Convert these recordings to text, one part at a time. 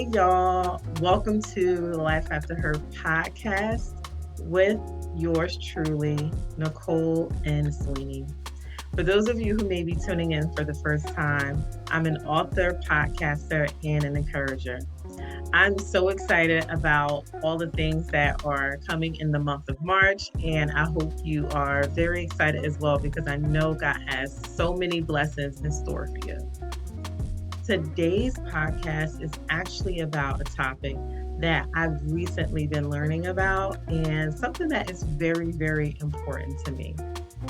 Hey, y'all. Welcome to the Life After Her podcast with yours truly, Nicole and Sweeney. For those of you who may be tuning in for the first time, I'm an author, podcaster, and an encourager. I'm so excited about all the things that are coming in the month of March, and I hope you are very excited as well because I know God has so many blessings in store for you. Today's podcast is actually about a topic that I've recently been learning about and something that is very, very important to me.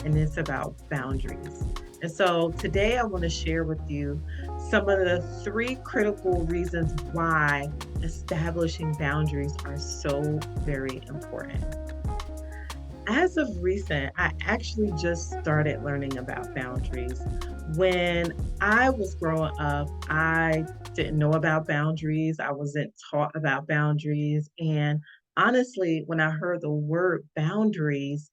And it's about boundaries. And so today I want to share with you some of the three critical reasons why establishing boundaries are so very important. As of recent, I actually just started learning about boundaries. When I was growing up, I didn't know about boundaries. I wasn't taught about boundaries. And honestly, when I heard the word boundaries,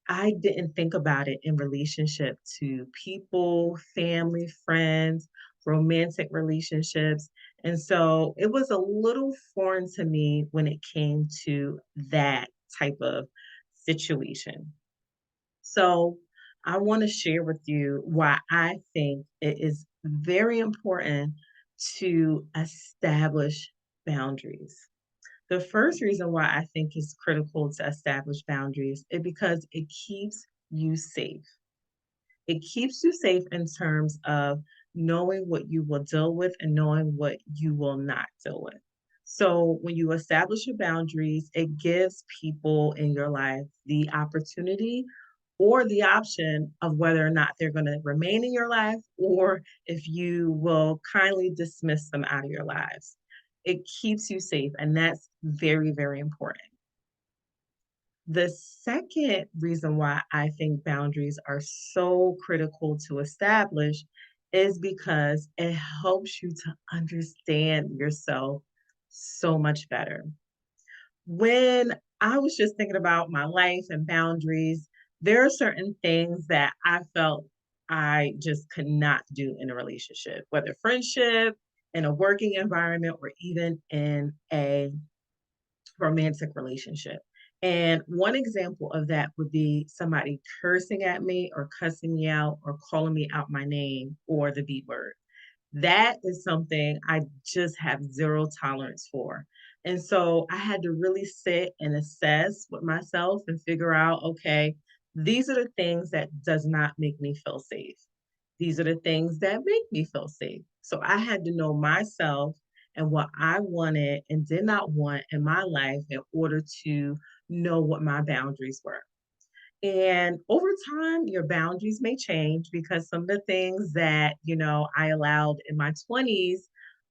I didn't think about it in relationship to people, family, friends, romantic relationships. And so it was a little foreign to me when it came to that type of situation. So, I want to share with you why I think it is very important to establish boundaries. The first reason why I think it's critical to establish boundaries is because it keeps you safe. It keeps you safe in terms of knowing what you will deal with and knowing what you will not deal with. So, when you establish your boundaries, it gives people in your life the opportunity or the option of whether or not they're going to remain in your life or if you will kindly dismiss them out of your lives. It keeps you safe, and that's very, very important. The second reason why I think boundaries are so critical to establish is because it helps you to understand yourself so much better. When I was just thinking about my life and boundaries, there are certain things that I felt I just could not do in a relationship, whether friendship, in a working environment, or even in a romantic relationship. And one example of that would be somebody cursing at me or cussing me out or calling me out my name or the B word. That is something I just have zero tolerance for. And so I had to really sit and assess with myself and figure out, okay, these are the things that does not make me feel safe. These are the things that make me feel safe. So I had to know myself and what I wanted and did not want in my life in order to know what my boundaries were. And over time, your boundaries may change because some of the things that, I allowed in my 20s,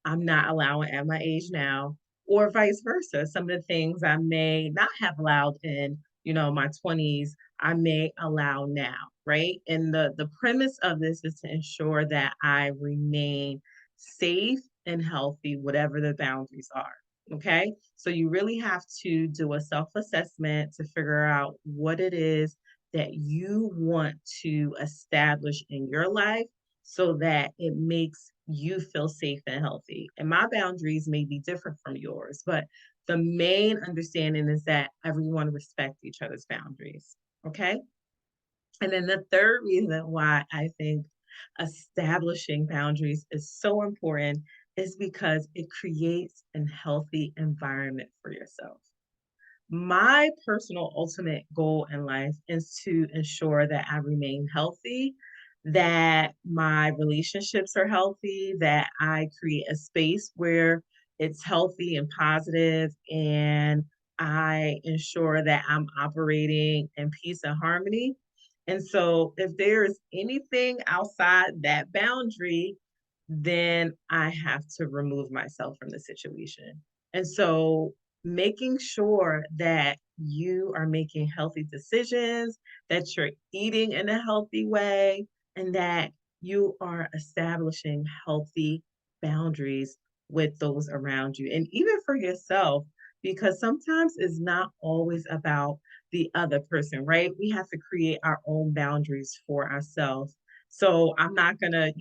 I'm not allowing at my age now, or vice versa. Some of the things I may not have allowed in, my 20s, I may allow now, right? And the premise of this is to ensure that I remain safe and healthy, whatever the boundaries are. Okay. So you really have to do a self assessment to figure out what it is that you want to establish in your life so that it makes you feel safe and healthy. And my boundaries may be different from yours, but the main understanding is that everyone respect each other's boundaries. Okay. And then the third reason why I think establishing boundaries is so important is because it creates a healthy environment for yourself. My personal ultimate goal in life is to ensure that I remain healthy, that my relationships are healthy, that I create a space where it's healthy and positive, and I ensure that I'm operating in peace and harmony. And so, if there's anything outside that boundary, then I have to remove myself from the situation. And so, making sure that you are making healthy decisions, that you're eating in a healthy way, and that you are establishing healthy boundaries with those around you, and even for yourself, because sometimes it's not always about the other person, right? We have to create our own boundaries for ourselves. So I'm not going to,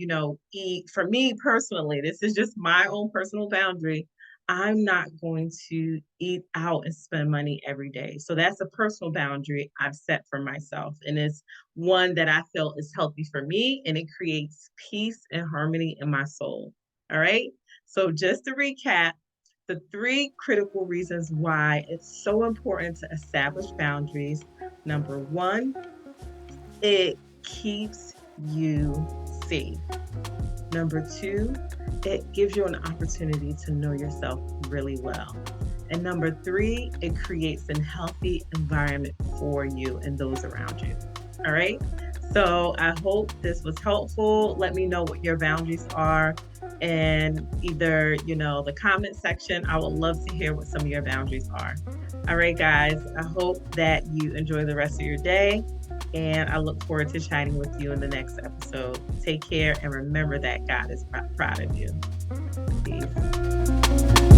eat. For me personally, this is just my own personal boundary. I'm not going to eat out and spend money every day. So that's a personal boundary I've set for myself. And it's one that I feel is healthy for me and it creates peace and harmony in my soul. All right. So just to recap, the three critical reasons why it's so important to establish boundaries. Number one, it keeps you safe. Number two, it gives you an opportunity to know yourself really well. And number three, it creates a healthy environment for you and those around you. All right. So I hope this was helpful. Let me know what your boundaries are and either, the comment section. I would love to hear what some of your boundaries are. All right, guys. I hope that you enjoy the rest of your day. And I look forward to chatting with you in the next episode. Take care and remember that God is proud of you. Peace.